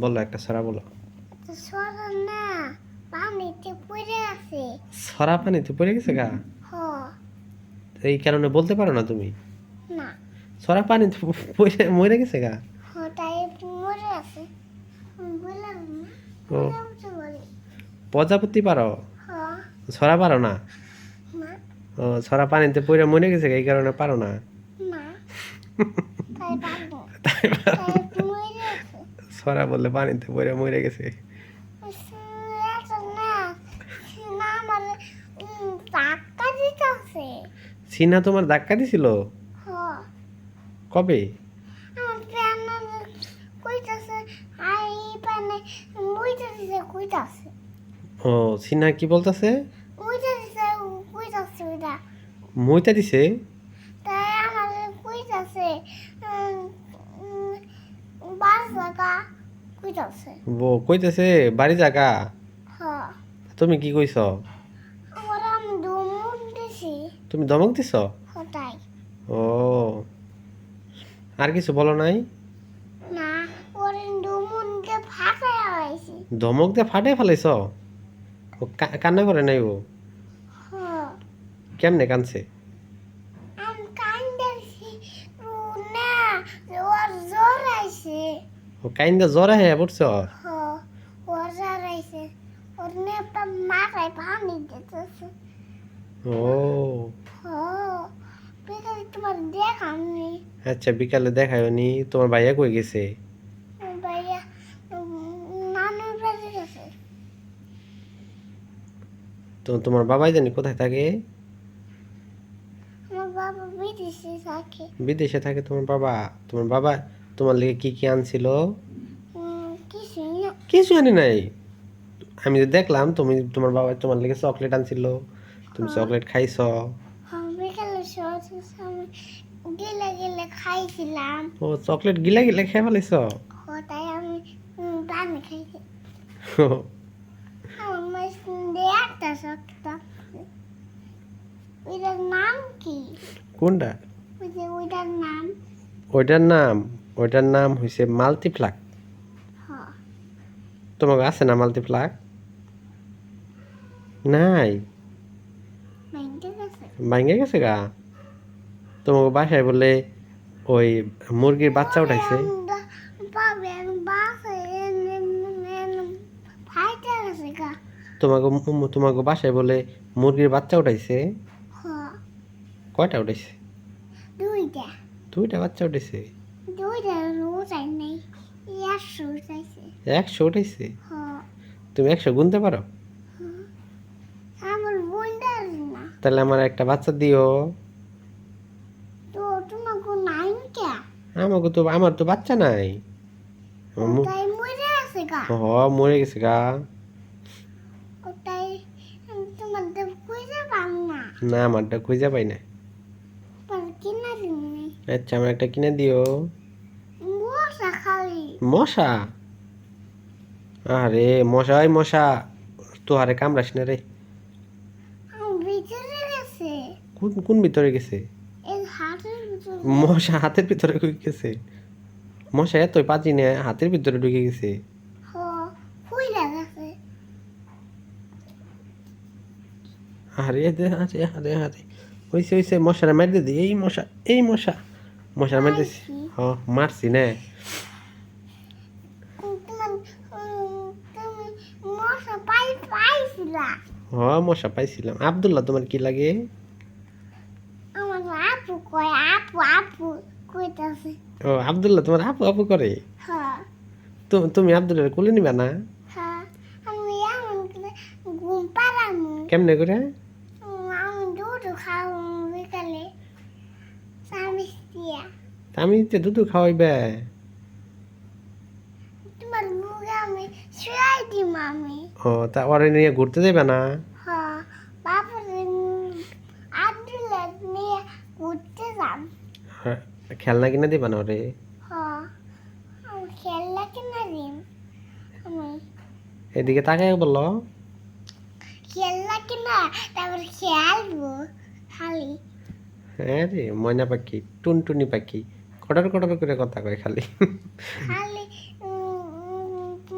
বলো একটা ছড়া বলো। সরা না, পানিতে পড়ে আছে। ছড়া পানিতে পড়ে গেছে গা? হ। এই কারণে বলতে পারো না তুমি? না। ছড়া পানিতে পড়ে মরে গেছে গা? হ, তাই মরে আছে। বললাম না, ও, বললাম তো বলি। প্রজাপতি পারো, হ। ছড়া পারো না? না। ও, ছড়া পানিতে পড়ে মরে গেছে গা, এই কারণে পারো না? না, তাই পারবো। তাই পারো তাই না। মরে আছে। ছড়া বললে পানিতে পড়ে মরে গেছে। এটা না, না আমার ধাক্কা দিতেছে। সিনা তোমার ধাক্কা দিছিল? হ। কবে? আমার প্যান কইতাছে, আই প্যানে মুইতে দিছে কইতাছে। ও, সিনা কি বলতেছে? মুইতে দিছে কইতাছে ওইটা। মইতা দিছে? তাই আমার কইতাছে বাস জায়গা কইতাছে। কইতেছে বাড়ি জাগা। হ। তুমি কি কইছ? আমার আমি দমন দিছি। তুমি ধমক দিছ? হতাই। ও, আর কিছু বলো নাই? না, ওরে দমনকে ফাটাই হয়েছি। ধমক দিয়ে ফাটে ফেলাইছ? ও কান্না করে নাই ও? হ। কেমনে কানছে? আমি কান্দাছি না, ওর জ্বর আইছে। ও কাইন্দা জ্বরে হ্যাঁ পড়ছ? হ, ওর জ্বর আইছে। ওর নেপা মাথায় পানি দিতেছে। ও হ, বিকালে তোমার দেখামনি। আচ্ছা, বিকালে দেখায় নি। তোমার ভাইয়া কই গেছে? ভাইয়া নানুর বাড়ি গেছে। তো তোমার বাবাই জানি কোথায় থাকে? আমার বাবা বিদেশে থাকে। বিদেশে থাকে তোমার বাবা? তোমার বাবা তোমার লেগে কি কি আনছিল? কিছুই না। কিছু আনি নাই? আমি তো দেখলাম তুমি, তোমার বাবা তোমার লেগে চকলেট আনছিল, তুমি হ্যাঁ। চকলেট খাইছ। বিকালে সময় গেলে গেলে খাইছিলাম। ও, চকলেট গিলা গিলা খেয়ে ফেলাইছ? তাই আমি পানি খাইছি। আমার মাছ একটা শক্ত। ওইটার নাম কি? কোনটা? ওই যে ওইটার নাম। ওইটার নাম হইছে মাল্টিপ্লাক। হ। তোমার আছে না মাল্টিপ্লাক? নাই? মাইন্ডে গেছে। ভাঙ্গে গেছে গা? তোমাকে বাসায় বলে ওই মুরগির বাচ্চা উঠাইছে? পাবে বাস ফাইটে গেছে গা। তোমাকে বাসায় বলে মুরগির বাচ্চা উঠাইছে? হ। কয়টা উঠাইছে? দুইটা। দুইটা বাচ্চা উঠাইছে? দুইটা উঠাই নাই, 100 উঠাইছে। 100 উঠাইছে? হ। তুমি 100 গুনতে পারো? আমার বোনটার না। তাহলে আমার একটা বাচ্চা দিও। তো তোমাকে নাইন কে? আমার তো বাচ্চা নাই। ওটাই মরে আছে গা। মরে গেছে গা। ওটাই তোমার দেব খুঁজে পাম না। না, আমারটা খুঁজে পাই না। পর কিনা দিবনি। আচ্ছা, আমার একটা কিনে দিও। মশা খালি। মশা? আরে মশা, ওই মশা তো আরে কামড়াস না রে। আমার ভিতরে গেছে। কোন কোন ভিতরে গেছে? এই হাতের ভিতরে। মশা হাতের ভিতরে ঢুকে গেছে? মশা এতই পাজি না, হাতের ভিতরে ঢুকে গেছে? হ, ফুইলা গেছে। আরে আরে আরে আরে, হইছে মশারে মারি দিই। এই মশা মশার মারি দিছি। পাইছি। মারছি না? তোমার তুমি মশা পাইছিলা। মশা পাইছিলাম। আব্দুল্লাহ তোমার কি লাগে? আমার আপু কয়, আপু আপু কইতাছে। ও, আব্দুল্লাহ তোমার আপু আপু করে? হ্যাঁ। তুমি আব্দুল্লাহ কোলে নিবা না? হ্যাঁ, আমি এমন করে ঘুম পাড়ামু। কেমনে করে? আমি দুধ খাও বিকালে স্বামী দিয়া। তা আমি তো দুধ খাওয়াইবে। তোমার মুখে আমি শুয়াই দিম আমি। ও, তা ওরে নিয়ে ঘুরতে যাবে না? হ্যাঁ, বাপরে আব্দুল্লাহ নিয়ে ঘুরতে যাম। হ্যাঁ, খেলনা কিনে দিবা না ওরে? হ্যাঁ, আমি খেলনা কিনা দিম। আমি এদিকে তাকায় বললো। খেলনা কিনা তারপর খেলবো খালি। হ্যাঁ রে, ময়না পাখি, টুনটুনি পাখি, কটর কটর করে কথা কয় খালি। খালি